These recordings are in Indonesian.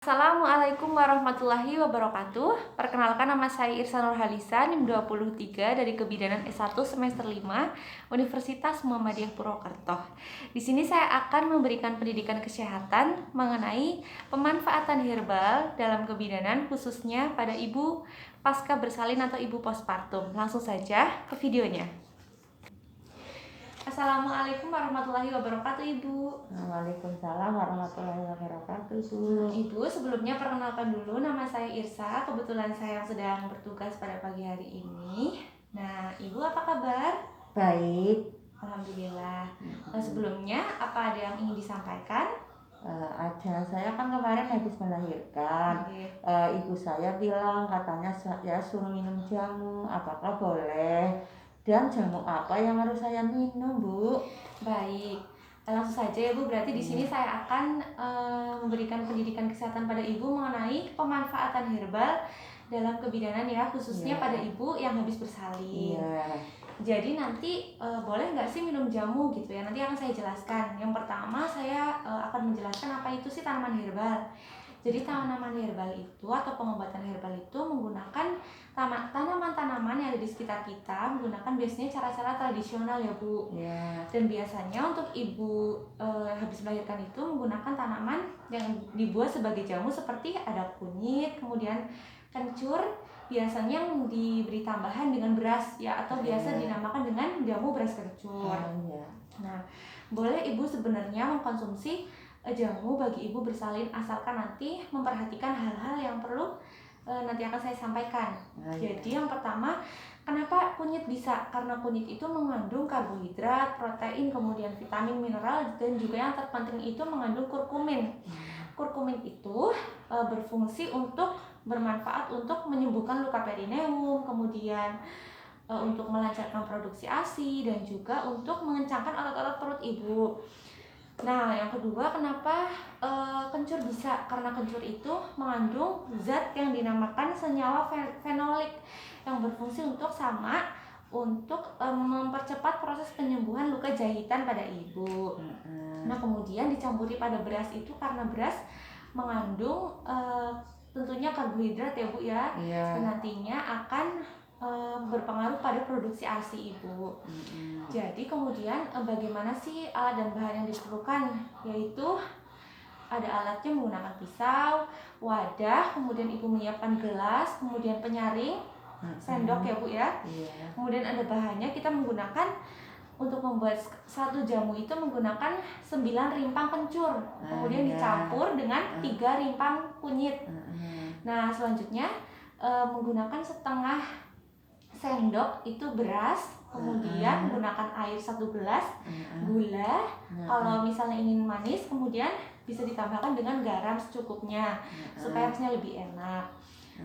Assalamualaikum warahmatullahi wabarakatuh. Perkenalkan, nama saya Irsa Nurhalisa, NIM 23 dari Kebidanan S1 semester 5 Universitas Muhammadiyah Purwokerto. Di sini saya akan memberikan pendidikan kesehatan mengenai pemanfaatan herbal dalam kebidanan, khususnya pada ibu pasca bersalin atau ibu postpartum. Langsung saja ke videonya. Assalamualaikum warahmatullahi wabarakatuh, Ibu. Waalaikumsalam warahmatullahi wabarakatuh, Bu. Ibu, sebelumnya perkenalkan dulu, nama saya Irsa. Kebetulan saya sedang bertugas pada pagi hari ini. Nah, Ibu apa kabar? Baik. Alhamdulillah. Sebelumnya, apa ada yang ingin disampaikan? Ada, saya kan kemarin habis melahirkan. Ibu saya bilang katanya saya suruh minum jamu, apakah boleh? Dan jamu apa yang harus saya minum, Bu? Baik, langsung saja ya Bu. Berarti di sini saya akan memberikan pendidikan kesehatan pada Ibu mengenai pemanfaatan herbal dalam kebidanan ya, khususnya pada Ibu yang habis bersalin. Jadi nanti boleh nggak sih minum jamu gitu ya? Nanti akan saya jelaskan. Yang pertama saya akan menjelaskan apa itu sih tanaman herbal. Jadi tanaman herbal itu atau pengobatan herbal itu menggunakan tanaman-tanaman yang ada di sekitar kita, menggunakan biasanya cara-cara tradisional ya Bu. Dan biasanya untuk ibu habis melahirkan itu menggunakan tanaman yang dibuat sebagai jamu, seperti ada kunyit, kemudian kencur, biasanya yang diberi tambahan dengan beras ya, atau biasa dinamakan dengan jamu beras kencur. Nah, boleh ibu sebenarnya mengkonsumsi jamu bagi ibu bersalin, asalkan nanti memperhatikan hal-hal yang perlu nanti akan saya sampaikan. Jadi yang pertama, kenapa kunyit bisa? Karena kunyit itu mengandung karbohidrat, protein, kemudian vitamin, mineral, dan juga yang terpenting itu mengandung kurkumin. Kurkumin itu berfungsi untuk bermanfaat untuk menyembuhkan luka perineum, kemudian untuk melancarkan produksi ASI, dan juga untuk mengencangkan otot-otot perut ibu. Nah, yang kedua, kenapa kencur bisa? Karena kencur itu mengandung zat yang dinamakan senyawa fenolik yang berfungsi untuk mempercepat proses penyembuhan luka jahitan pada ibu. Nah, kemudian dicampuri pada beras itu karena beras mengandung tentunya karbohidrat ya Bu ya. Dan nantinya akan berpengaruh pada produksi ASI ibu. Jadi kemudian bagaimana sih alat dan bahan yang diperlukan? Yaitu ada alatnya menggunakan pisau, wadah, kemudian ibu menyiapkan gelas, kemudian penyaring, sendok ya Bu ya. Kemudian ada bahannya, kita menggunakan untuk membuat satu jamu itu menggunakan 9 rimpang kencur, kemudian dicampur dengan 3 rimpang kunyit. Nah, selanjutnya menggunakan setengah sendok itu beras, kemudian menggunakan air 1 gelas, gula, kalau misalnya ingin manis kemudian bisa ditambahkan dengan garam secukupnya supaya rasanya lebih enak.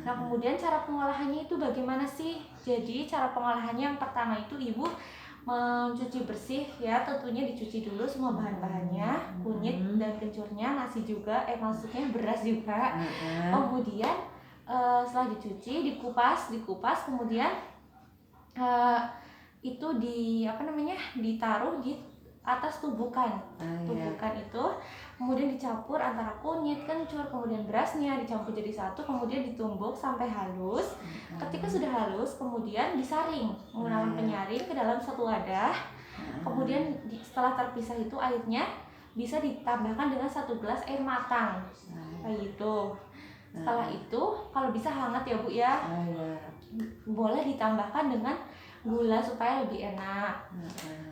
Nah, kemudian cara pengolahannya itu bagaimana sih? Jadi cara pengolahannya yang pertama itu ibu mencuci bersih ya, tentunya dicuci dulu semua bahan-bahannya, kunyit dan kencurnya, nasi juga, maksudnya beras juga. Kemudian setelah dicuci dikupas, kemudian itu ditaruh di atas tubukan. Tubukan itu kemudian dicampur antara kunyit, kencur, kemudian berasnya dicampur jadi satu, kemudian ditumbuk sampai halus. Ketika sudah halus kemudian disaring menggunakan penyaring ke dalam satu wadah. Kemudian setelah terpisah itu airnya bisa ditambahkan dengan 1 gelas air matang kayak gitu. Setelah itu kalau bisa hangat ya Bu ya. Boleh ditambahkan dengan gula supaya lebih enak.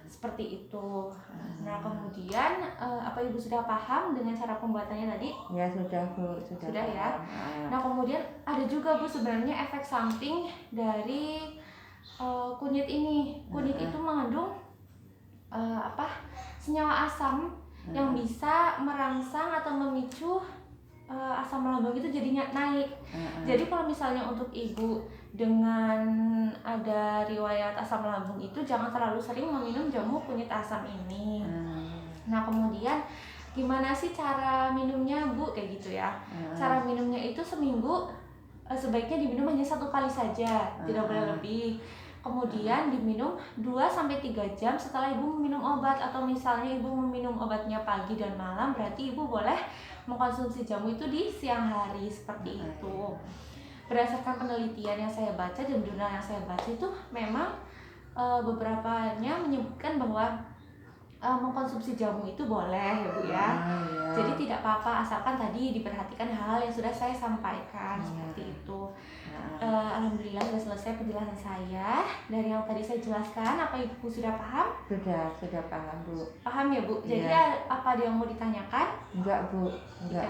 Seperti itu. Nah, kemudian apa Ibu sudah paham dengan cara pembuatannya tadi? Ya, sudah Bu, sudah ya. Nah, kemudian ada juga Bu sebenarnya efek samping dari kunyit ini. Kunyit itu mengandung senyawa asam yang bisa merangsang atau memicu asam lambung itu jadinya naik. Jadi kalau misalnya untuk ibu dengan ada riwayat asam lambung itu jangan terlalu sering meminum jamu kunyit asam ini. Nah, kemudian gimana sih cara minumnya Bu? Kayak gitu ya. Cara minumnya itu seminggu sebaiknya diminum hanya 1 kali saja, tidak boleh lebih. kemudian diminum 2-3 jam setelah ibu meminum obat. Atau misalnya ibu meminum obatnya pagi dan malam, berarti ibu boleh mengkonsumsi jamu itu di siang hari, seperti itu. Berdasarkan penelitian yang saya baca dan jurnal yang saya baca itu memang beberapanya menyebutkan bahwa mengkonsumsi jamu itu boleh ya Bu ya. Jadi tidak apa-apa asalkan tadi diperhatikan hal-hal yang sudah saya sampaikan, seperti itu. Alhamdulillah sudah selesai penjelasan saya. Dari yang tadi saya jelaskan, apa Ibu sudah paham? Sudah paham Bu. Paham ya Bu? Jadi apa ada yang mau ditanyakan? Enggak Bu, enggak.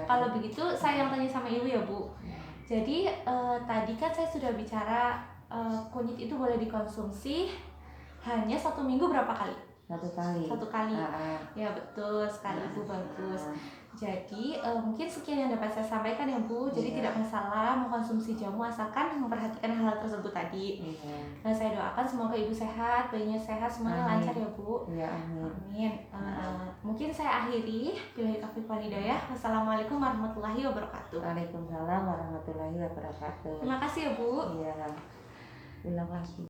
Kalau begitu saya yang tanya sama Ibu ya Bu. Jadi tadi kan saya sudah bicara kunyit itu boleh dikonsumsi hanya 1 minggu berapa kali? 1 kali. 1 kali. Ya betul sekali Bu, bagus. Jadi mungkin sekian yang dapat saya sampaikan ya Bu. Jadi tidak masalah mengkonsumsi jamu asalkan memperhatikan hal tersebut tadi. Nah, saya doakan semoga Ibu sehat, bayinya sehat, semuanya lancar ya Bu. Ya, amin. Mungkin saya akhiri. Billahi taufiq wal hidayah. Wassalamualaikum warahmatullahi wabarakatuh. Waalaikumsalam warahmatullahi wabarakatuh. Terima kasih ya Bu. Iya. Ulang lagi.